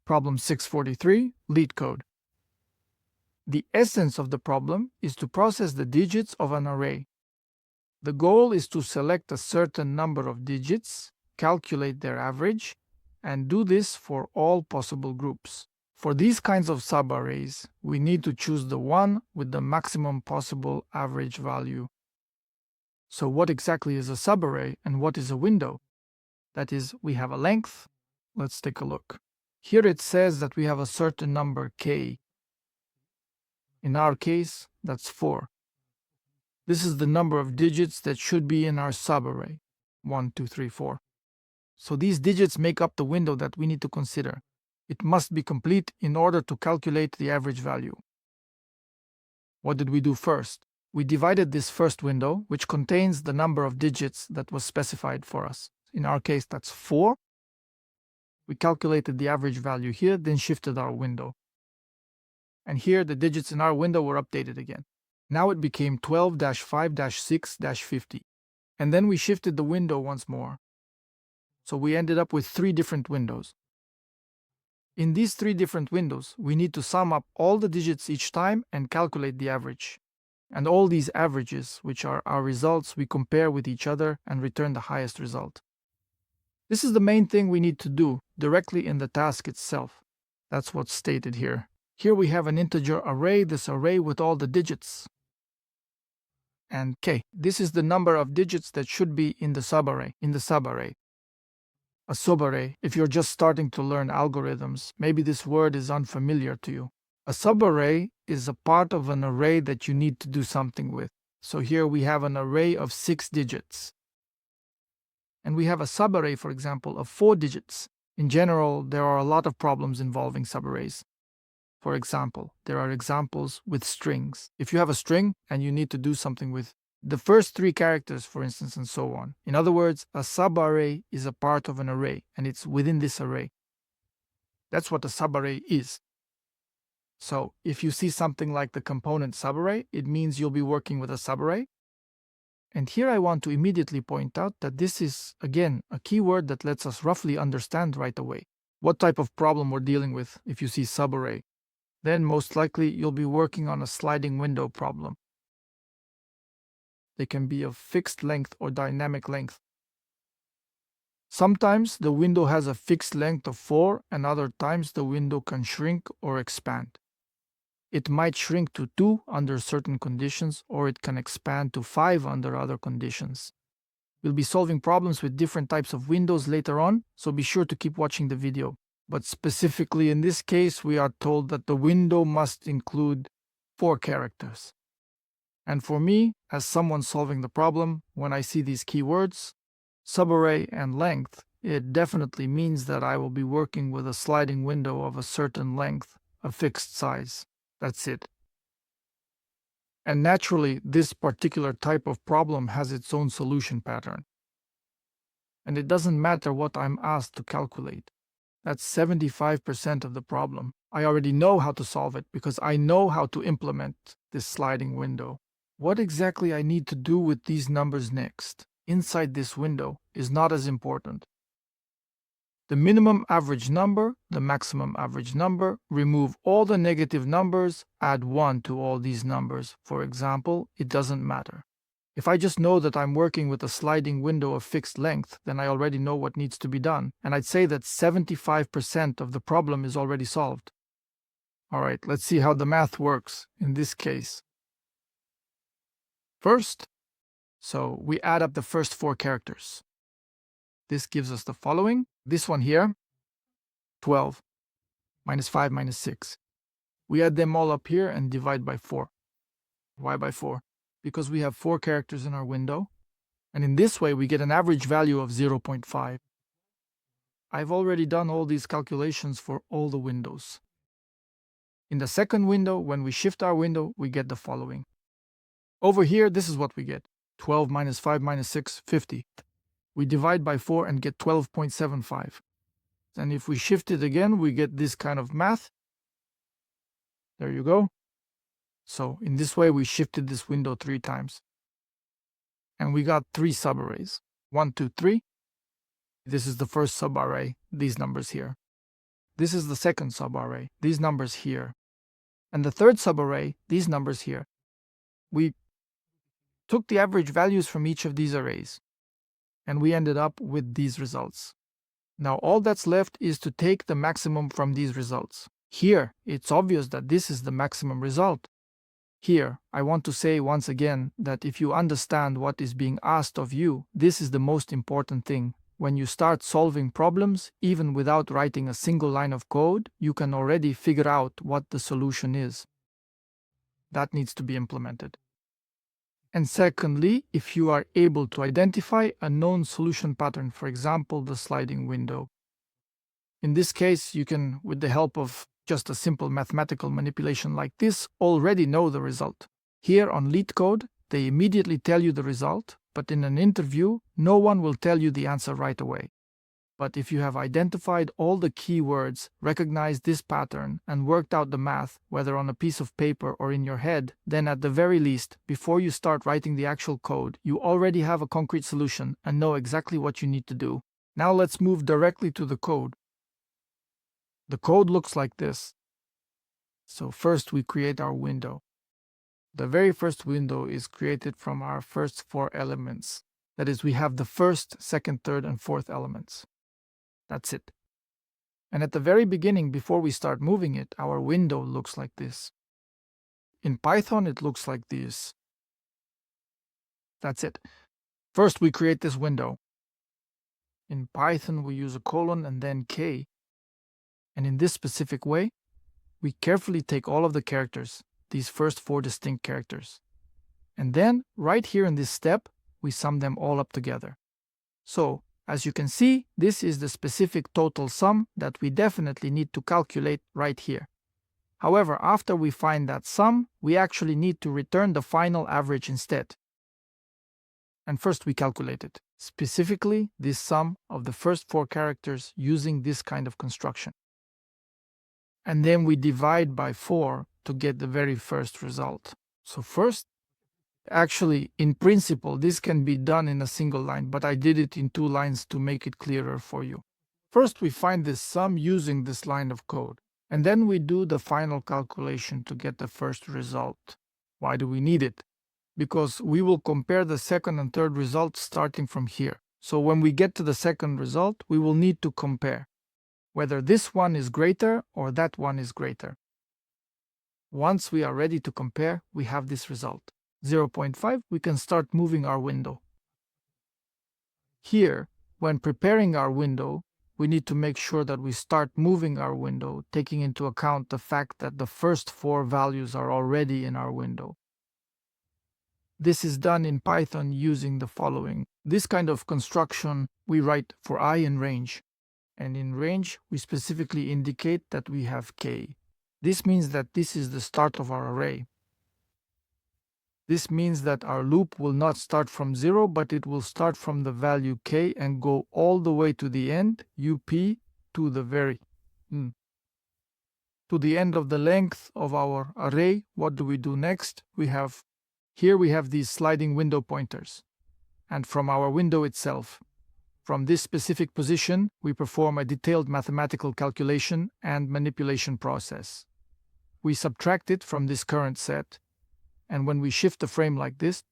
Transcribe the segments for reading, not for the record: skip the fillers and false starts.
Problem 643, LeetCode. The essence of the problem is to process the digits of an array. The goal is to select a certain number of digits, calculate their average, and do this for all possible groups. For these kinds of subarrays, we need to choose the one with the maximum possible average value. So what exactly is a subarray and what is a window? That is, we have a length. Let's take a look. Here it says that we have a certain number k. In our case, that's 4. This is the number of digits that should be in our subarray, 1, 2, 3, 4. So these digits make up the window that we need to consider. It must be complete in order to calculate the average value. What did we do first? We divided this first window, which contains the number of digits that was specified for us. In our case, that's 4. We calculated the average value here, then shifted our window. And here the digits in our window were updated again. Now it became 12-5-6-50. And then we shifted the window once more. So we ended up with 3 different windows. In these 3 different windows, we need to sum up all the digits each time and calculate the average. And all these averages, which are our results, we compare with each other and return the highest result. This is the main thing we need to do directly in the task itself. That's what's stated here. Here we have an integer array, this array with all the digits. And k, this is the number of digits that should be in the subarray. A subarray, if you're just starting to learn algorithms, maybe this word is unfamiliar to you. A subarray is a part of an array that you need to do something with. So here we have an array of 6 digits. And we have a subarray, for example, of 4 digits. In general, there are a lot of problems involving subarrays. For example, there are examples with strings. If you have a string and you need to do something with the first 3 characters, for instance, and so on. In other words, a subarray is a part of an array, and it's within this array. That's what a subarray is. So if you see something like the component subarray, it means you'll be working with a subarray. And here I want to immediately point out that this is, again, a keyword that lets us roughly understand right away what type of problem we're dealing with if you see subarray. Then most likely you'll be working on a sliding window problem. They can be of fixed length or dynamic length. Sometimes the window has a fixed length of 4, and other times the window can shrink or expand. It might shrink to 2 under certain conditions, or it can expand to 5 under other conditions. We'll be solving problems with different types of windows later on, so be sure to keep watching the video. But specifically in this case, we are told that the window must include 4 characters. And for me, as someone solving the problem, when I see these keywords, subarray and length, it definitely means that I will be working with a sliding window of a certain length, a fixed size. That's it. And naturally, this particular type of problem has its own solution pattern. And it doesn't matter what I'm asked to calculate. That's 75% of the problem. I already know how to solve it because I know how to implement this sliding window. What exactly I need to do with these numbers next, inside this window, is not as important. The minimum average number, the maximum average number, remove all the negative numbers, add 1 to all these numbers. For example, it doesn't matter. If I just know that I'm working with a sliding window of fixed length, then I already know what needs to be done, and I'd say that 75% of the problem is already solved. All right, let's see how the math works in this case. First, so we add up the first 4 characters. This gives us the following. This one here, 12, minus 5, minus 6. We add them all up here and divide by 4. Why by 4? Because we have 4 characters in our window, and in this way we get an average value of 0.5. I've already done all these calculations for all the windows. In the second window, when we shift our window, we get the following. Over here, this is what we get. 12 minus 5 minus 6, 50. We divide by 4 and get 12.75. And if we shift it again, we get this kind of math. There you go. So in this way, we shifted this window 3 times. And we got 3 subarrays. 1, 2, 3. This is the first subarray, these numbers here. This is the second subarray, these numbers here. And the third subarray, these numbers here. We took the average values from each of these arrays, and we ended up with these results. Now all that's left is to take the maximum from these results. Here, it's obvious that this is the maximum result. Here, I want to say once again that if you understand what is being asked of you, this is the most important thing. When you start solving problems, even without writing a single line of code, you can already figure out what the solution is. That needs to be implemented. And secondly, if you are able to identify a known solution pattern, for example, the sliding window. In this case, you can, with the help of just a simple mathematical manipulation like this, already know the result. Here on LeetCode, they immediately tell you the result, but in an interview, no one will tell you the answer right away. But if you have identified all the keywords, recognized this pattern, and worked out the math, whether on a piece of paper or in your head, then at the very least, before you start writing the actual code, you already have a concrete solution and know exactly what you need to do. Now let's move directly to the code. The code looks like this. So first we create our window. The very first window is created from our first 4 elements. That is, we have the first, second, third, and fourth elements. That's it. And at the very beginning, before we start moving it, our window looks like this. In Python, it looks like this. That's it. First, we create this window. In Python, we use a colon and then K. And in this specific way, we carefully take all of the characters, these first 4 distinct characters. And then, right here in this step, we sum them all up together. So, as you can see, this is the specific total sum that we definitely need to calculate right here. However, after we find that sum, we actually need to return the final average instead. And first we calculate it, specifically this sum of the first 4 characters using this kind of construction. And then we divide by 4 to get the very first result. So first, actually, in principle, this can be done in a single line, but I did it in 2 lines to make it clearer for you. First, we find this sum using this line of code, and then we do the final calculation to get the first result. Why do we need it? Because we will compare the second and third results starting from here. So when we get to the second result, we will need to compare whether this one is greater or that one is greater. Once we are ready to compare, we have this result. 0.5, we can start moving our window. Here, when preparing our window, we need to make sure that we start moving our window, taking into account the fact that the first 4 values are already in our window. This is done in Python using the following. This kind of construction we write for I in range. And in range, we specifically indicate that we have k. This means that this is the start of our array. This means that our loop will not start from 0, but it will start from the value k and go all the way to the end, up, to the end of the length of our array. What do we do next? We have these sliding window pointers. And from our window itself, from this specific position, we perform a detailed mathematical calculation and manipulation process. We subtract it from this current set. And when we shift the frame like this,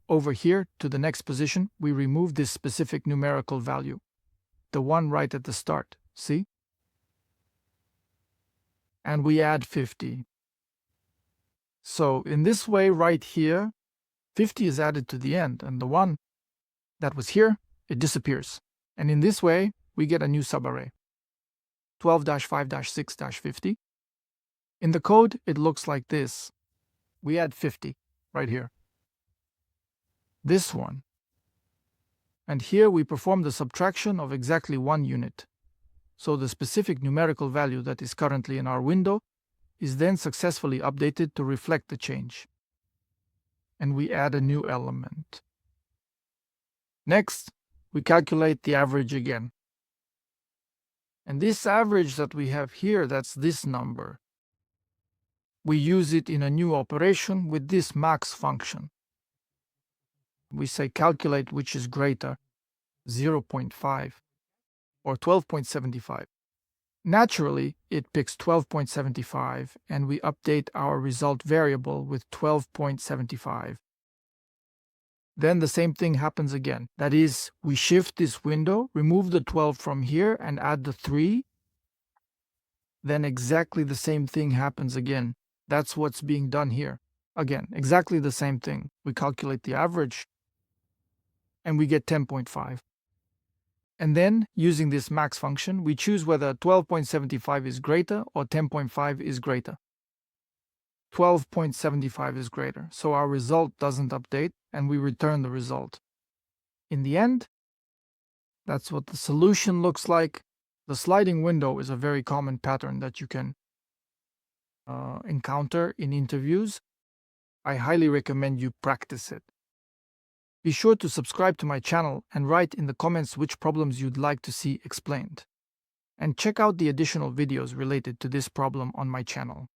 over here to the next position, we remove this specific numerical value, the one right at the start, see? And we add 50. So in this way right here, 50 is added to the end, and the one that was here, it disappears. And in this way, we get a new subarray, 12-5-6-50. In the code, it looks like this. We add 50 right here. This one. And here we perform the subtraction of exactly 1 unit. So the specific numerical value that is currently in our window is then successfully updated to reflect the change. And we add a new element. Next, we calculate the average again. And this average that we have here, that's this number. We use it in a new operation with this max function. We say calculate which is greater, 0.5 or 12.75. Naturally, it picks 12.75, and we update our result variable with 12.75. Then the same thing happens again. That is, we shift this window, remove the 12 from here, and add the 3. Then exactly the same thing happens again. That's what's being done here. Again, exactly the same thing. We calculate the average, and we get 10.5. And then, using this max function, we choose whether 12.75 is greater or 10.5 is greater. 12.75 is greater, so our result doesn't update, and we return the result. In the end, that's what the solution looks like. The sliding window is a very common pattern that you can encounter in interviews. I highly recommend you practice it. Be sure to subscribe to my channel and write in the comments which problems you'd like to see explained. And check out the additional videos related to this problem on my channel.